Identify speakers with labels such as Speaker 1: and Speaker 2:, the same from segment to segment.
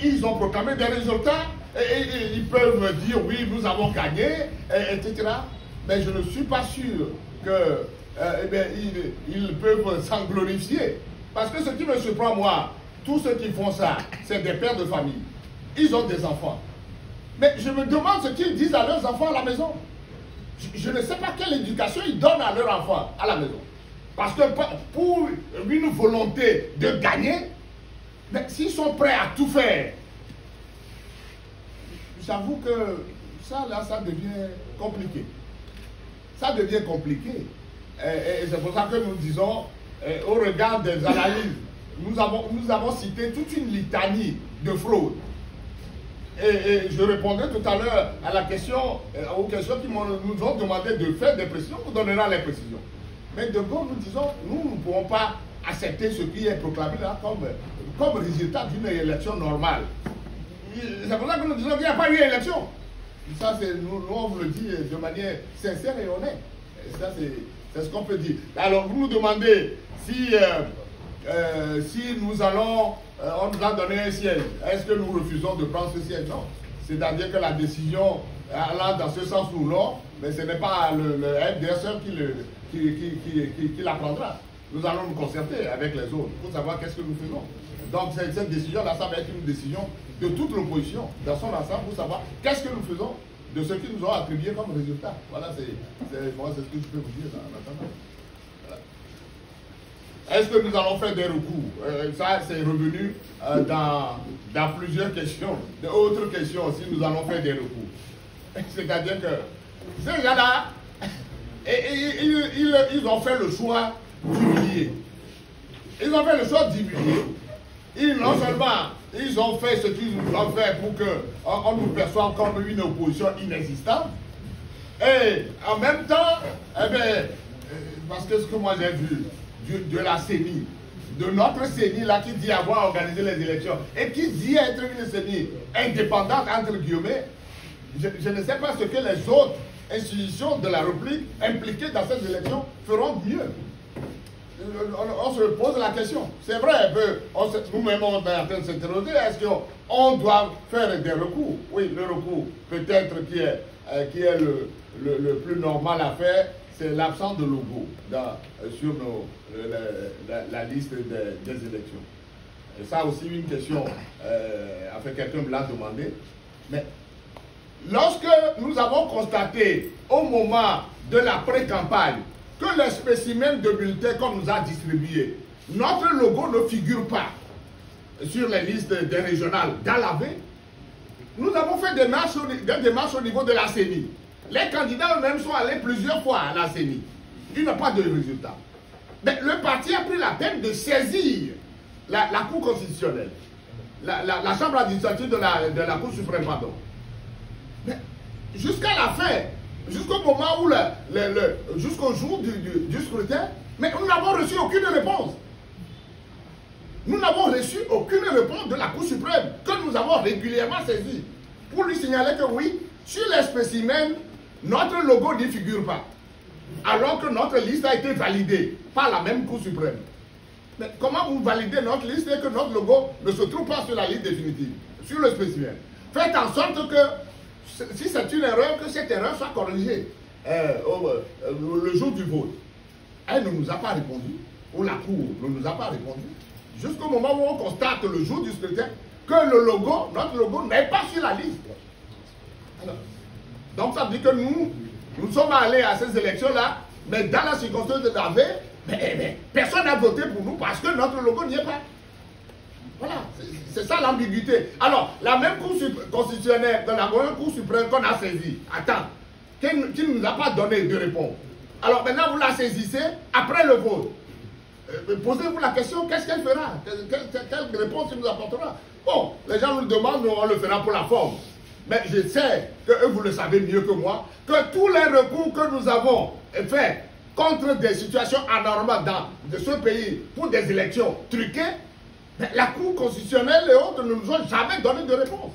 Speaker 1: Ils ont proclamé des résultats et ils peuvent dire oui, nous avons gagné, etc. Mais je ne suis pas sûr que ils peuvent s'en glorifier. Parce que ce qui me surprend, moi, tous ceux qui font ça, c'est des pères de famille. Ils ont des enfants. Mais je me demande ce qu'ils disent à leurs enfants à la maison. Je ne sais pas quelle éducation ils donnent à leurs enfants à la maison. Parce que pour une volonté de gagner, s'ils sont prêts à tout faire, j'avoue que ça, là, ça devient compliqué. Ça devient compliqué. Et c'est pour ça que nous disons, au regard des analyses, nous avons cité toute une litanie de fraudes. Et je répondrai tout à l'heure à la question, aux questions qui nous ont demandé de faire des précisions, vous donnerons les précisions. Mais de bon, nous disons, nous ne pouvons pas accepter ce qui est proclamé là comme résultat d'une élection normale. C'est pour ça que nous disons qu'il n'y a pas eu élection. Ça, nous on vous le dit de manière sincère et honnête. Ça, c'est ce qu'on peut dire. Alors, vous nous demandez si nous allons, on nous a donné un siège. Est-ce que nous refusons de prendre ce siège? Non. C'est-à-dire que la décision allant dans ce sens ou non, mais ce n'est pas le FDS qui la prendra. Nous allons nous concerter avec les autres pour savoir qu'est-ce que nous faisons. Donc cette décision-là, ça va être une décision de toute l'opposition, dans son ensemble, pour savoir qu'est-ce que nous faisons de ce qu'ils nous ont attribué comme résultat. Voilà, c'est ce que je peux vous dire en attendant. Voilà. Est-ce que nous allons faire des recours? Ça, c'est revenu dans plusieurs questions. D'autres questions aussi, nous allons faire des recours. C'est-à-dire que ces gens-là, ils ont fait le choix d'humilier. Ils ont fait le choix d'humilier. Non seulement ils ont fait ce qu'ils ont fait pour qu'on nous perçoive comme une opposition inexistante, et en même temps, parce que ce que moi j'ai vu de la CENI, de notre CENI là qui dit avoir organisé les élections et qui dit être une CENI indépendante entre guillemets, je ne sais pas ce que les autres institutions de la République impliquées dans ces élections feront mieux. On se pose la question. C'est vrai, nous-mêmes on est en train de s'interroger, est-ce qu'on doit faire des recours? Oui, le recours peut-être qui est le plus normal à faire, c'est l'absence de logo sur la liste des élections. Et ça aussi une question, quelqu'un me l'a demandé. Mais lorsque nous avons constaté au moment de la pré-campagne que les spécimens de bulletins qu'on nous a distribués, notre logo ne figure pas sur les listes des régionales dans la veille, nous avons fait des démarches au niveau de la CENI. Les candidats eux-mêmes sont allés plusieurs fois à la CENI. Il n'y a pas de résultat. Mais le parti a pris la peine de saisir la Cour constitutionnelle, la Chambre administrative de la Cour suprême, pardon. Mais jusqu'à la fin, jusqu'au moment où jusqu'au jour du scrutin, mais nous n'avons reçu aucune réponse. Nous n'avons reçu aucune réponse de la Cour suprême que nous avons régulièrement saisie pour lui signaler que oui, sur les spécimens, notre logo n'y figure pas. Alors que notre liste a été validée par la même Cour suprême. Mais comment vous validez notre liste et que notre logo ne se trouve pas sur la liste définitive, sur le spécimen? Faites en sorte que si c'est une erreur, que cette erreur soit corrigée le jour du vote. Elle ne nous a pas répondu, ou la Cour ne nous a pas répondu, jusqu'au moment où on constate le jour du scrutin que notre logo n'est pas sur la liste. Alors, donc ça veut dire que nous sommes allés à ces élections-là, mais dans la circonstance de la veille, mais personne n'a voté pour nous parce que notre logo n'y est pas. Voilà, c'est ça l'ambiguïté. Alors, la même Cour constitutionnelle, de la même Cour suprême qu'on a saisie, qui ne nous a pas donné de réponse. Alors maintenant, vous la saisissez après le vote. Posez-vous la question, qu'est-ce qu'elle fera? Quelle réponse elle nous apportera? Bon, les gens nous demandent, on le fera pour la forme. Mais je sais que vous le savez mieux que moi, que tous les recours que nous avons faits contre des situations anormales dans ce pays pour des élections truquées, la Cour constitutionnelle et autres ne nous ont jamais donné de réponse.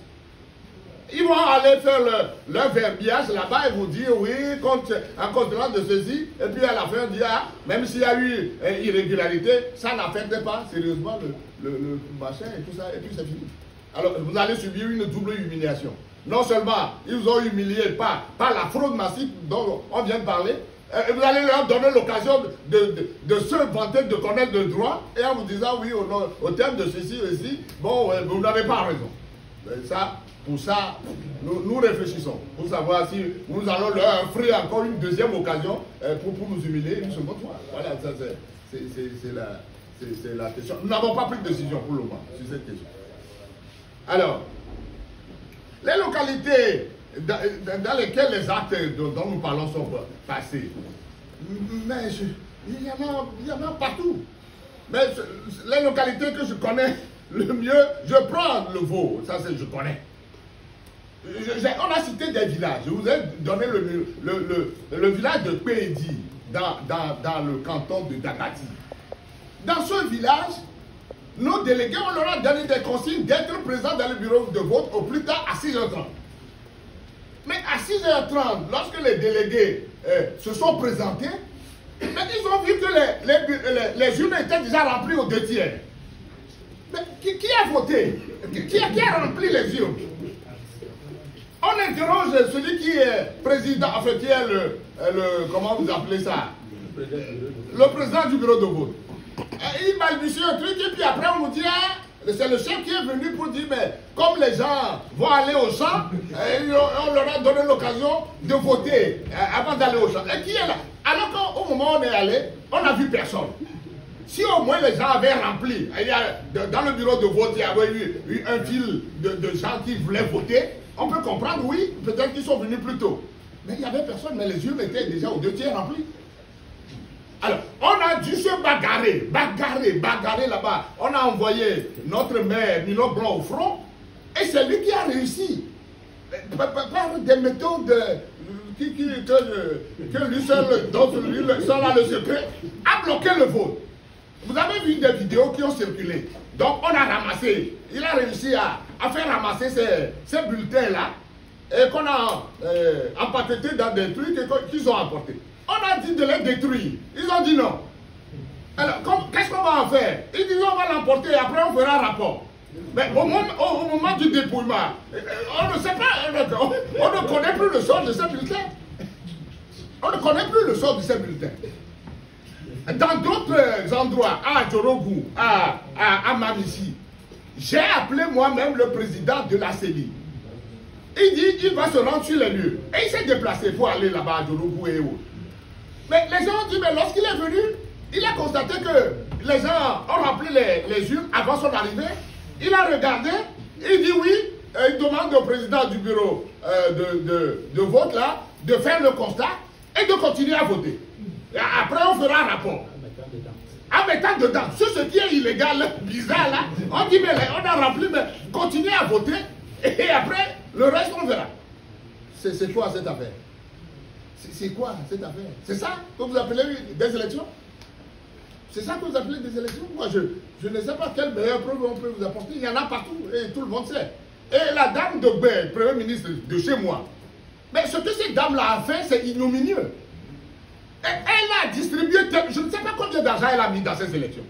Speaker 1: Ils vont aller faire leur verbiage là-bas et vous dire oui, en contenance de ceci, et puis à la fin, on dit ah, même s'il y a eu irrégularité, ça n'affecte pas sérieusement le machin et tout ça, et puis c'est fini. Alors, vous allez subir une double humiliation. Non seulement ils vous ont humilié par la fraude massive dont on vient de parler, et vous allez leur donner l'occasion de se vanter de connaître le droit, et en vous disant, oui, au terme de ceci et bon, vous n'avez pas raison. Mais ça, pour ça, nous réfléchissons, pour savoir si nous allons leur offrir encore une deuxième occasion pour nous humilier une seconde fois. Voilà, ça c'est la question. Nous n'avons pas pris de décision pour le moment sur cette question. Alors, les localités dans lesquelles les actes dont nous parlons sont passés, mais il y en a partout. Mais les localités que je connais le mieux, je prends le Vaud, ça je connais. On a cité des villages. Je vous ai donné le village de Pédi dans le canton de Dagati. Dans ce village, nos délégués, on leur a donné des consignes d'être présents dans le bureau de vote au plus tard à 6h30. Mais à 6h30, lorsque les délégués se sont présentés, mais ils ont vu que les urnes étaient déjà remplies aux 2 tiers. Mais qui a voté? Qui a rempli les urnes? On interroge celui qui est président, enfin qui est comment vous appelez ça? Le président du bureau de vote. Il balbutie un truc et puis après on nous dit, c'est le chef qui est venu pour dire, mais comme les gens vont aller au champ, on leur a donné l'occasion de voter avant d'aller au champ. Et qui est là? Alors qu'au moment où on est allé, on n'a vu personne. Si au moins les gens avaient rempli, dans le bureau de vote, il y avait eu un fil de gens qui voulaient voter, on peut comprendre, oui, peut-être qu'ils sont venus plus tôt. Mais il n'y avait personne, mais les urnes étaient déjà aux 2 tiers remplis. Alors, on a dû se bagarrer là-bas. On a envoyé notre maire, Mino Blanc, au front, et c'est lui qui a réussi. Par des méthodes que lui seul, dont lui seul a le secret, a bloqué le vote. Vous avez vu des vidéos qui ont circulé. Donc, on a ramassé, il a réussi à faire ramasser ces bulletins-là, et qu'on a empaquetés dans des trucs qu'ils ont apportés. On a dit de les détruire. Ils ont dit non. Alors, qu'est-ce qu'on va en faire? Ils disent on va l'emporter et après on fera un rapport. Mais au moment du dépouillement, on ne sait pas, on ne connaît plus le sort de ces bulletins. On ne connaît plus le sort de ces bulletins. Dans d'autres endroits, à Djorogu, à Mamissi, j'ai appelé moi-même le président de la CELI. Il dit qu'il va se rendre sur les lieux. Et il s'est déplacé pour aller là-bas à Djorogu et autres. Mais les gens ont dit, mais lorsqu'il est venu, il a constaté que les gens ont rempli les urnes avant son arrivée. Il a regardé, il dit oui, il demande au président du bureau de vote là, de faire le constat et de continuer à voter. Et après, on fera un rapport. En mettant dedans, sur ce qui est illégal, bizarre là, on dit, mais on a rempli, mais continuez à voter et après, le reste, on verra. C'est quoi cette affaire? C'est quoi cette affaire? C'est ça que vous appelez des élections? C'est ça que vous appelez des élections? Moi, je ne sais pas quelle meilleure preuve on peut vous apporter. Il y en a partout et tout le monde sait. Et la dame de Bé, Premier ministre de chez moi, mais ce que cette dame-là a fait, c'est ignominieux. Elle a distribué, je ne sais pas combien d'argent elle a mis dans ces élections.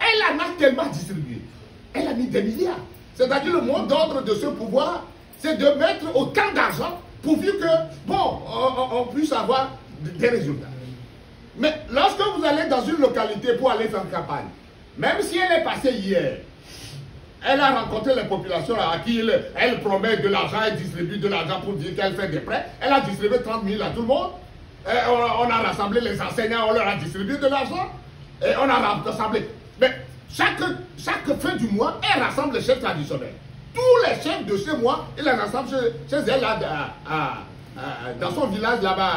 Speaker 1: Elle en a tellement distribué. Elle a mis des milliards. C'est-à-dire le mot d'ordre de ce pouvoir, c'est de mettre autant d'argent pourvu que, bon, on puisse avoir des résultats. Mais lorsque vous allez dans une localité pour aller faire campagne, même si elle est passée hier, elle a rencontré les populations à qui elle promet de l'argent, elle distribue de l'argent pour dire qu'elle fait des prêts, elle a distribué 30 000 à tout le monde, on a rassemblé les enseignants, on leur a distribué de l'argent, et on a rassemblé. Mais chaque fin du mois, elle rassemble les chefs traditionnels. Tous les chefs de ce mois, il les rassemble chez elle là, dans son village là-bas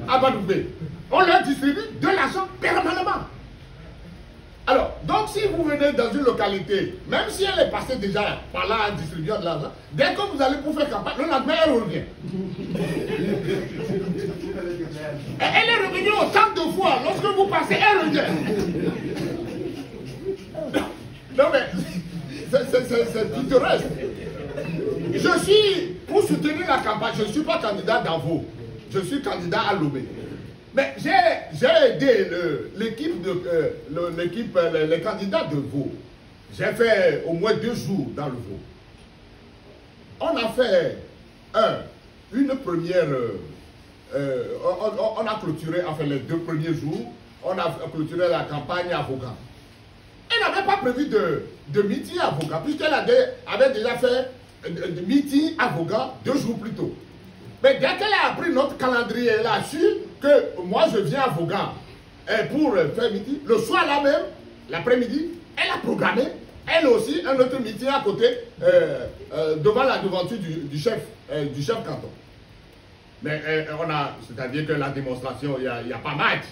Speaker 1: à Badoubé. On leur distribue de l'argent permanemment. Alors, donc si vous venez dans une localité, même si elle est passée déjà par là en distribuant de l'argent, dès que vous allez pour faire campagne, le lendemain elle revient. Et elle est revenue autant de fois. Lorsque vous passez, elle revient. Non mais, c'est pittoresque. Je suis, pour soutenir la campagne, je ne suis pas candidat dans Vaud. Je suis candidat à Lomé. Mais j'ai aidé l'équipe, les candidats de Vaud j'ai fait au moins 2 jours dans le Vaud. On a fait une première... on a clôturé, enfin les 2 premiers jours, on a clôturé la campagne à Vaughan. Elle n'avait pas prévu de meeting à Vaughan, puisqu'elle avait déjà fait de meeting à Vaughan 2 jours plus tôt. Mais dès qu'elle a appris notre calendrier, elle a su que moi je viens à Vaughan pour faire meeting. Le soir là même, l'après-midi, elle a programmé, elle aussi, un autre meeting à côté, devant la devanture du chef canton. Mais c'est-à-dire que la démonstration, il n'y a pas match.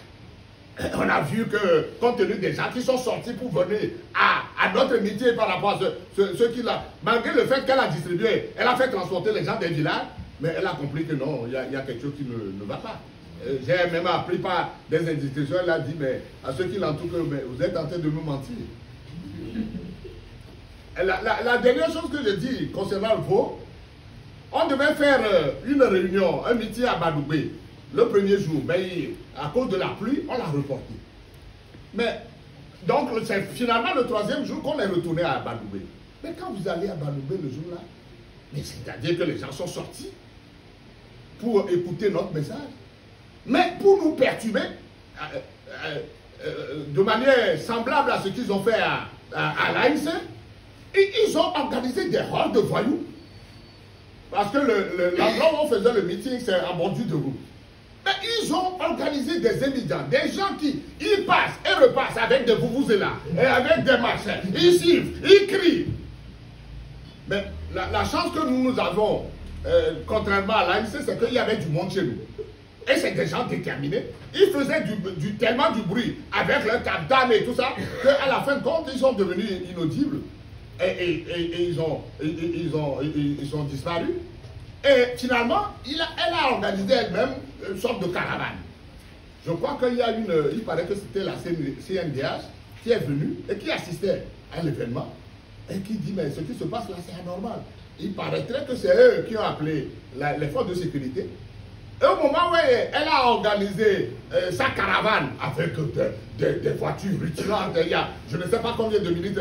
Speaker 1: On a vu que, compte tenu des gens qui sont sortis pour venir à notre meeting par rapport à ceux qui l'ont, malgré le fait qu'elle a distribué, elle a fait transporter les gens des villages, mais elle a compris que non, il y a quelque chose qui ne va pas. J'ai même appris par des indiscrétions, elle a dit, mais à ceux qui l'entourent, que vous êtes en train de nous mentir. La dernière chose que je dis concernant le Vaud, on devait faire une réunion, un meeting à Badoubé, le premier jour, mais à cause de la pluie, on l'a reporté. Mais, donc, c'est finalement le 3e jour qu'on est retourné à Badoubé. Mais quand vous allez à Badoubé le jour-là, c'est-à-dire que les gens sont sortis pour écouter notre message, mais pour nous perturber, de manière semblable à ce qu'ils ont fait à l'ANC, ils ont organisé des hordes de voyous. Parce que l'endroit où on faisait le meeting, c'est en bordure de route. Mais ils ont organisé des étudiants, des gens qui ils passent et repassent avec des vuvuzelas et avec des machins. Ils sifflent, ils crient. Mais la chance que nous avons, contrairement à l'ANC, c'est qu'il y avait du monde chez nous. Et c'est des gens déterminés. Ils faisaient tellement du bruit avec leur cap d'âme et tout ça, qu'à la fin de compte, ils sont devenus inaudibles. Et ils ont disparu. Et finalement, elle a organisé elle-même une sorte de caravane. Je crois qu'il y a il paraît que c'était la CNDH qui est venue et qui assistait à l'événement et qui dit, mais ce qui se passe là, c'est anormal. Il paraîtrait que c'est eux qui ont appelé les forces de sécurité. Et au moment où elle a organisé sa caravane avec des voitures rutilantes, je ne sais pas combien de minutes,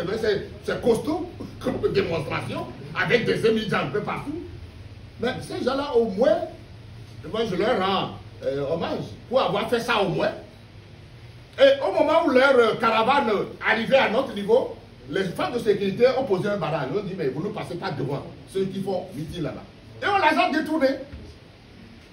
Speaker 1: c'est costaud comme démonstration, avec des émigrants un peu partout. Mais ces gens-là, au moins, moi je leur rends hommage pour avoir fait ça au moins. Et au moment où leur caravane arrivait à notre niveau, les forces de sécurité ont posé un barrage. Ils ont dit, mais vous ne passez pas devant ceux qui font meeting là-bas. Et on les a détournés.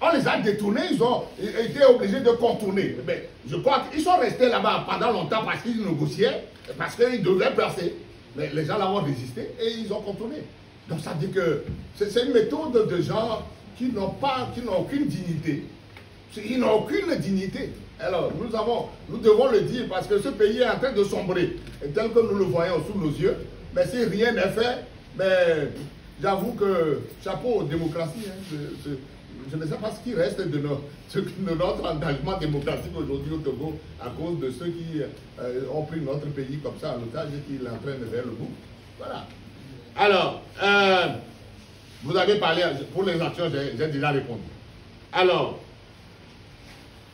Speaker 1: On les a détournés, ils ont été obligés de contourner. Mais je crois qu'ils sont restés là-bas pendant longtemps parce qu'ils négociaient, parce qu'ils devaient passer. Mais les gens là ont résisté et ils ont contourné. Donc ça dit que c'est une méthode de gens qui n'ont aucune dignité. Ils n'ont aucune dignité. Alors nous devons le dire parce que ce pays est en train de sombrer, tel que nous le voyons sous nos yeux. Mais si rien n'est fait, mais j'avoue que chapeau aux démocraties. Je ne sais pas ce qui reste de notre engagement démocratique aujourd'hui au Togo à cause de ceux qui ont pris notre pays comme ça en otage et qui l'entraînent vers le bout. Voilà. Alors, vous avez parlé, pour les actions, j'ai déjà répondu. Alors,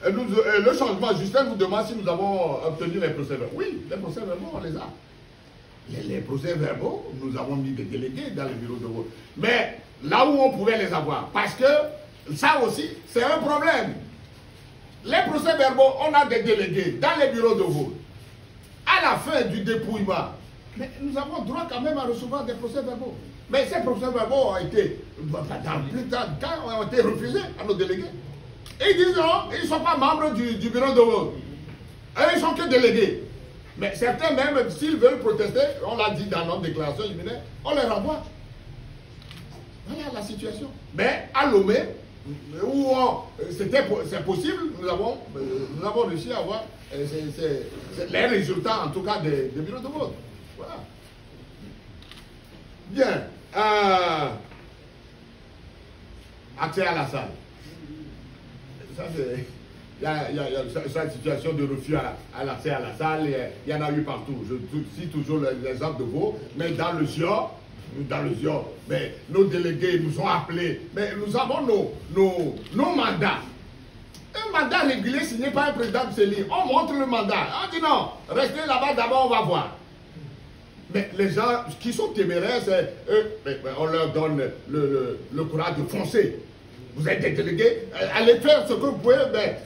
Speaker 1: le changement, Justin vous demande si nous avons obtenu les procès-verbaux. Oui, les procès-verbaux, on les a. Les procès-verbaux, nous avons mis des délégués dans le bureau de vote. Mais là où on pouvait les avoir, parce que ça aussi, c'est un problème. Les procès-verbaux, on a des délégués dans les bureaux de vote. À la fin du dépouillement, mais nous avons droit quand même à recevoir des procès-verbaux. Mais ces procès-verbaux ont été, dans plus de cas, ont été refusés à nos délégués. Et ils disent non, ils ne sont pas membres du bureau de vote. Ils ne sont que délégués. Mais certains même, s'ils veulent protester, on l'a dit dans notre déclaration liminaire, on les renvoie. Voilà la situation. Mais à Lomé, où c'est possible, nous avons réussi à avoir les résultats, en tout cas, des bureaux de vote. Voilà. Bien. Accès à la salle. Ça, c'est... Il y a cette situation de refus à l'accès à la salle, il y en a eu partout. Je cite toujours l'exemple de Vaud, mais dans le Zior, mais nos délégués nous ont appelés, mais nous avons nos mandats. Un mandat régulier signé par un président de CELI, on montre le mandat. On dit non, restez là-bas d'abord, on va voir. Mais les gens qui sont téméraires, on leur donne le courage de foncer. Vous êtes des délégués, allez faire ce que vous pouvez, mais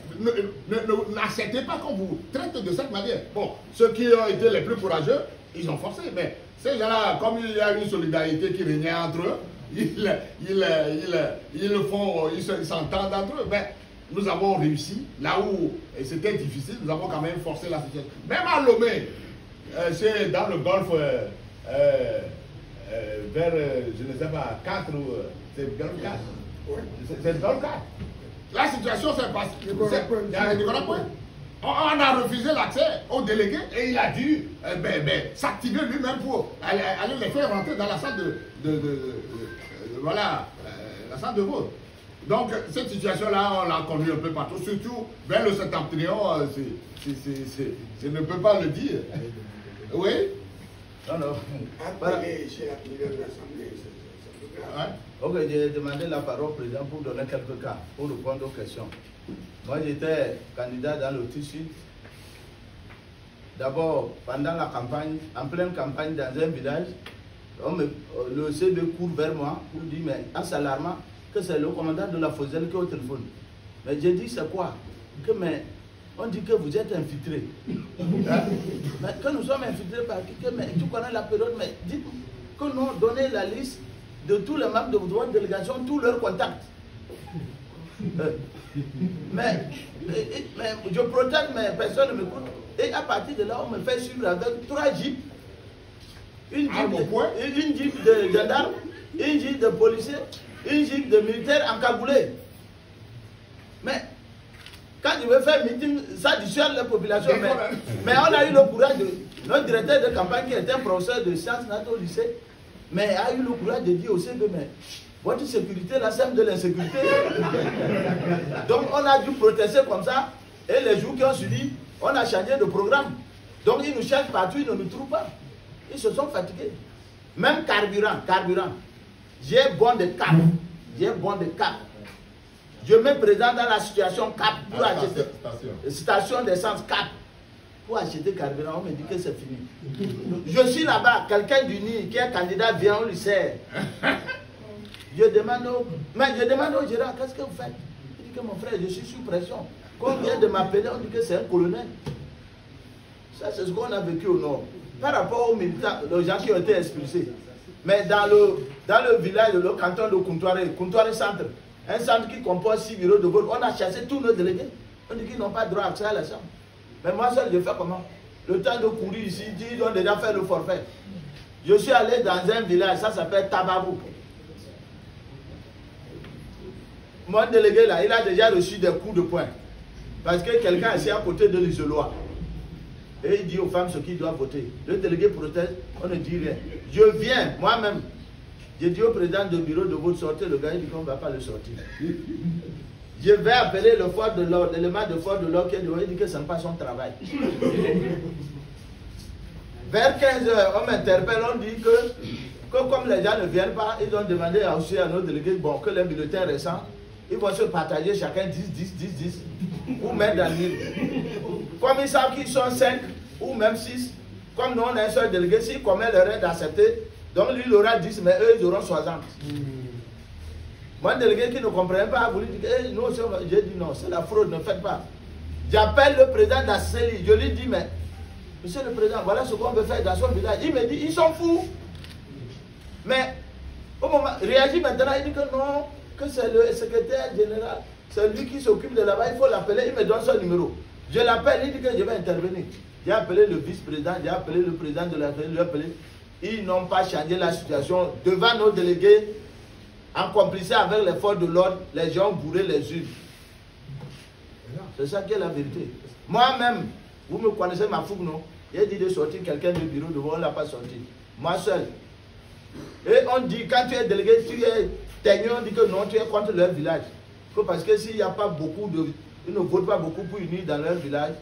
Speaker 1: n'acceptez pas qu'on vous traite de cette manière. Bon, ceux qui ont été les plus courageux, ils ont forcé, mais ces gens-là, comme il y a une solidarité qui régnait entre eux, ils le font, ils s'entendent entre eux. Mais nous avons réussi, là où c'était difficile, nous avons quand même forcé la situation. Même à Lomé, c'est dans le golfe, vers, je ne sais pas, 4 ou... c'est golfe 4. C'est le golfe 4. La situation s'est passée. On a refusé l'accès au délégué et il a dû s'activer lui-même pour aller les faire rentrer dans la salle voilà, la salle de vote. Donc, cette situation-là, on l'a connue un peu partout, surtout vers le septentrion, je ne peux pas le dire. Oui?
Speaker 2: Non, non.
Speaker 3: Appelé chez la présidente de l'Assemblée, c'est grave.
Speaker 2: Ok, j'ai demandé la parole au président pour donner quelques cas, pour répondre aux questions. Moi, j'étais candidat dans le Sud. D'abord, pendant la campagne, en pleine campagne dans un village, le CB court vers moi pour dire, mais en s'alarmant, que c'est le commandant de la Foselle qui est au téléphone. Mais j'ai dit, c'est quoi? Mais on dit que vous êtes infiltré. Hein? Mais que nous sommes infiltrés par qui? Mais tu connais la période, mais dites que nous donnez la liste de tous les membres de votre délégation, tous leurs contacts. Mais je protège, mais personne ne m'écoute. Et à partir de là, on me fait suivre avec 3 jeeps. Une jeep de gendarmes, une jeep de policiers, une jeep de militaires encagoulés. Mais quand je veux faire meeting, ça dissuade la population. Mais on a eu le courage de... Notre directeur de campagne, qui était un professeur de sciences nat au lycée, mais a eu le courage de dire au CB, mais votre sécurité, là, c'est de l'insécurité. Donc on a dû protester comme ça. Et les jours qui ont suivi, on a changé de programme. Donc ils nous cherchent partout, ils ne nous trouvent pas. Ils se sont fatigués. Même carburant. J'ai bon de cap. Je me présente dans la situation cap pour acheter. Station d'essence cap. Pour acheter carburant, on me dit que c'est fini. Je suis là-bas, quelqu'un du Nil qui est candidat vient, on lui sert. Je demande au gérant, qu'est-ce que vous faites? Il dit que mon frère, je suis sous pression. Quand on vient de m'appeler, on dit que c'est un colonel. Ça, c'est ce qu'on a vécu au nord. Par rapport aux militants, aux gens qui ont été expulsés. Mais dans le village, le canton de Kountoiré Centre, un centre qui compose 6 bureaux de vote, on a chassé tous nos délégués. On dit qu'ils n'ont pas droit à accès à la chambre. Mais moi seul, je fais comment? Le temps de courir ici, ils ont déjà fait le forfait. Je suis allé dans un village, ça s'appelle Tababou. Mon délégué là, il a déjà reçu des coups de poing. Parce que quelqu'un est assis à côté de l'isoloir. Et il dit aux femmes ce qu'ils doivent voter. Le délégué proteste, on ne dit rien. Je viens, moi-même, j'ai dit au président du bureau de vote sortir, le gars il dit qu'on ne va pas le sortir. Je vais appeler le fort de l'ordre, l'élément de fort de l'ordre qui est dehors, il dit que ce n'est pas son travail. Vers 15 h, on m'interpelle, on dit que comme les gens ne viennent pas, ils ont demandé aussi à nos délégués bon, que les bulletins récents, ils vont se partager chacun 10, ou même dans l'île. Comme ils savent qu'ils sont 5 ou même 6, comme nous on a un seul délégué, s'il commet l'erreur d'accepter, donc lui il aura 10, mais eux ils auront 60. Moi, un délégué qui ne comprenait pas a voulu dire hey, non, j'ai dit non, c'est la fraude, ne faites pas. J'appelle le président de la CELI, je lui dis mais, monsieur le président, voilà ce qu'on veut faire dans son village. Il me dit, ils sont fous. Mais, au moment, réagit maintenant, il dit que non, que c'est le secrétaire général, c'est lui qui s'occupe de là-bas, il faut l'appeler, il me donne son numéro. Je l'appelle, il dit que je vais intervenir. J'ai appelé le vice-président, j'ai appelé le président de la CELI, ils n'ont pas changé la situation devant nos délégués. En complicité avec les forces de l'ordre, les gens ont bourré les urnes. C'est ça qui est la vérité. Moi-même, vous me connaissez ma fougue, non? J'ai dit de sortir quelqu'un du bureau de vote, on ne l'a pas sorti. Moi seul. Et on dit, quand tu es délégué, tu es teigneux, on dit que non, tu es contre leur village. Parce que s'il n'y a pas beaucoup de... Ils ne votent pas beaucoup pour unir dans leur village,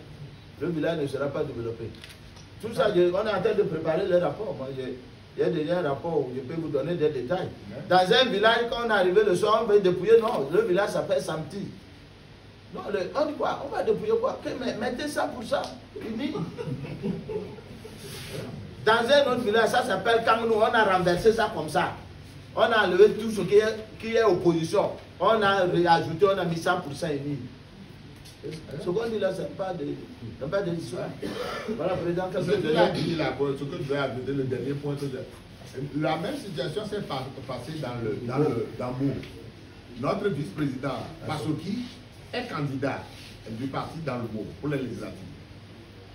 Speaker 2: le village ne sera pas développé. Tout ça, on est en train de préparer le rapport. Moi, il y a déjà un rapport où je peux vous donner des détails. Dans un village, quand on est arrivé le soir, on va dépouiller. Non, le village s'appelle Samti. Non, on dit quoi? On va dépouiller quoi? Mettez ça pour ça. Unis. Dans un autre village, ça s'appelle Kangnou, on a renversé ça comme ça. On a enlevé tout ce qui est opposition. On a réajouté, on a mis 100% émis. Ce qu'on dit là, ce n'est pas de l'histoire. Voilà, président, qu'est-ce que vous avez dit là?
Speaker 1: Ce que je vais ajouter, le dernier point, la même situation s'est passée dans Mou. Notre vice-président, Passoki, est candidat du parti dans le Mou pour les législatives.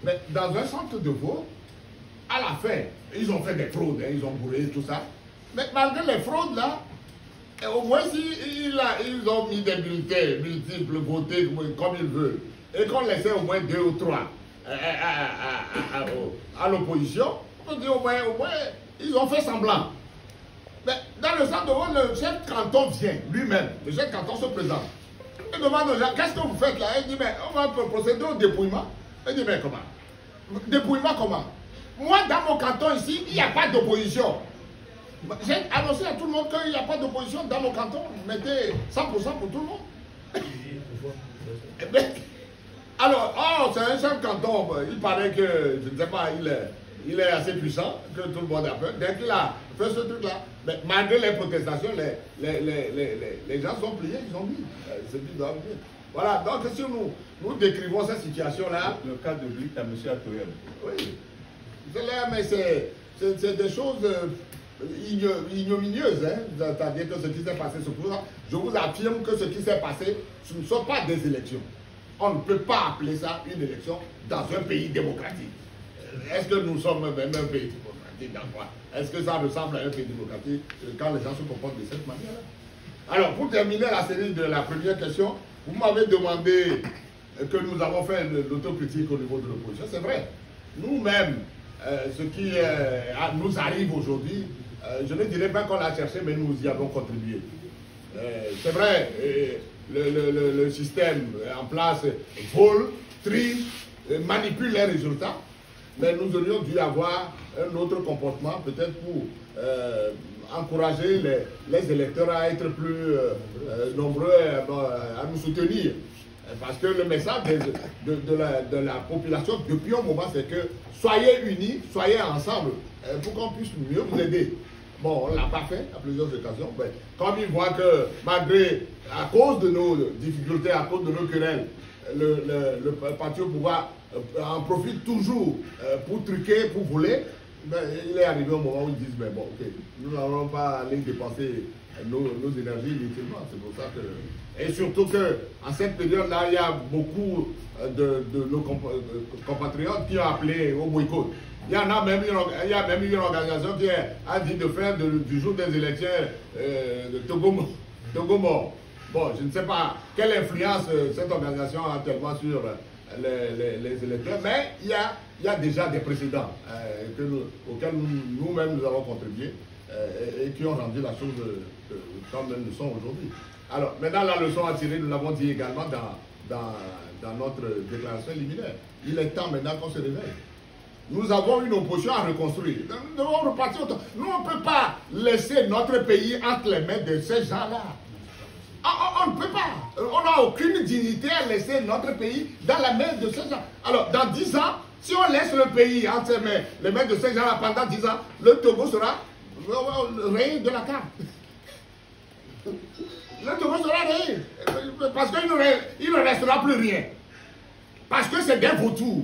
Speaker 1: Mais dans un centre de vote, à la fin, ils ont fait des fraudes, hein, ils ont bourré tout ça. Mais malgré les fraudes là, au moins ils ont mis des bulletins multiples votés comme ils veulent. Et qu'on laissait au moins 2 ou 3 à l'opposition, on peut dire au moins, ils ont fait semblant. Mais dans le centre de vote, le chef de canton vient lui-même, le chef de canton se présente. Il demande aux gens, qu'est-ce que vous faites là? Il dit, mais on va procéder au dépouillement. Il dit, mais comment? Dépouillement comment? Moi, dans mon canton ici, il n'y a pas d'opposition. J'ai annoncé à tout le monde qu'il n'y a pas d'opposition dans mon canton. Mettez 100% pour tout le monde. Alors, c'est un seul canton. Il paraît que, je ne sais pas, il est assez puissant, que tout le monde a peur. Dès qu'il a fait ce truc-là, mais malgré les protestations, les gens sont pliés, ils ont dit. C'est qu'ils doivent dire. Voilà, donc si nous décrivons cette situation-là.
Speaker 4: Le cas de Blic à M. Atoyel.
Speaker 1: Oui. Mais c'est des choses ignominieuses, hein? C'est-à-dire que ce qui s'est passé, je vous affirme que ce qui s'est passé, ce ne sont pas des élections. On ne peut pas appeler ça une élection dans un pays démocratique. Est-ce que nous sommes même un pays démocratique dans quoi? Est-ce que ça ressemble à un pays démocratique quand les gens se comportent de cette manière-là? Alors, pour terminer la série de la première question, vous m'avez demandé que nous avons fait l'autocritique au niveau de l'opposition. C'est vrai. Nous-mêmes, ce qui nous arrive aujourd'hui, je ne dirais pas qu'on l'a cherché, mais nous y avons contribué. C'est vrai, le système en place vole, triche, manipule les résultats, mais nous aurions dû avoir un autre comportement, peut-être pour encourager les électeurs à être plus nombreux à nous soutenir. Parce que le message de la population depuis un moment, c'est que soyez unis, soyez ensemble pour qu'on puisse mieux vous aider. Bon, on ne l'a pas fait à plusieurs occasions, mais comme ils voient que malgré, à cause de nos difficultés, à cause de nos querelles, le parti au pouvoir en profite toujours pour truquer, pour voler, ben, il est arrivé au moment où ils disent, mais bon, ok, nous n'allons pas aller dépenser nos énergies inutilement. C'est pour ça que... Et surtout qu'en cette période-là, il y a beaucoup de nos compatriotes qui ont appelé au boycott. Il y a même une organisation qui a dit de faire du jour des élections de Togo mort. Bon, je ne sais pas quelle influence cette organisation a tellement sur les électeurs, mais il y a déjà des précédents auxquels nous-mêmes nous avons contribué et qui ont rendu la chose comme elles le sont aujourd'hui. Alors, maintenant, la leçon à tirer, nous l'avons dit également dans notre déclaration liminaire. Il est temps maintenant qu'on se réveille. Nous avons une opposition à reconstruire. Nous devons repartir autant. Nous, on ne peut pas laisser notre pays entre les mains de ces gens-là. On ne peut pas. On n'a aucune dignité à laisser notre pays dans la main de ces gens. Alors, dans 10 ans, si on laisse le pays entre les mains de ces gens-là pendant 10 ans, le Togo sera rayé de la carte. Le Togo sera rayé. Parce qu'il ne restera plus rien. Parce que c'est des vautours.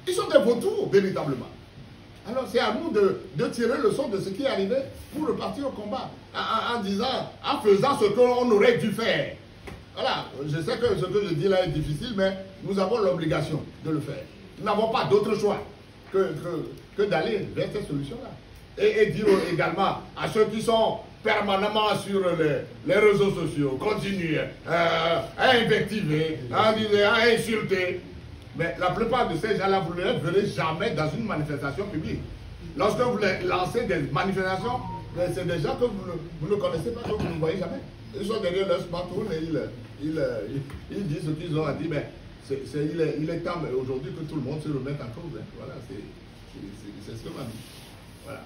Speaker 1: Ils sont des vautours, véritablement. Alors c'est à nous de tirer le son de ce qui est arrivé pour repartir au combat. En faisant ce qu'on aurait dû faire. Voilà, je sais que ce que je dis là est difficile, mais nous avons l'obligation de le faire. Nous n'avons pas d'autre choix que d'aller vers cette solution-là. Et dire également à ceux qui sont permanemment sur les réseaux sociaux, continuez à invectiver, à insulter. Mais la plupart de ces gens-là, vous ne les verrez jamais dans une manifestation publique. Lorsque vous lancez des manifestations, c'est des gens que vous ne connaissez pas, que vous ne voyez jamais. Ils sont derrière leur smartphone et ils disent ce qu'ils ont à dire. Mais il est temps aujourd'hui que tout le monde se remette en cause. Hein. Voilà, c'est ce que m'a dit. Voilà.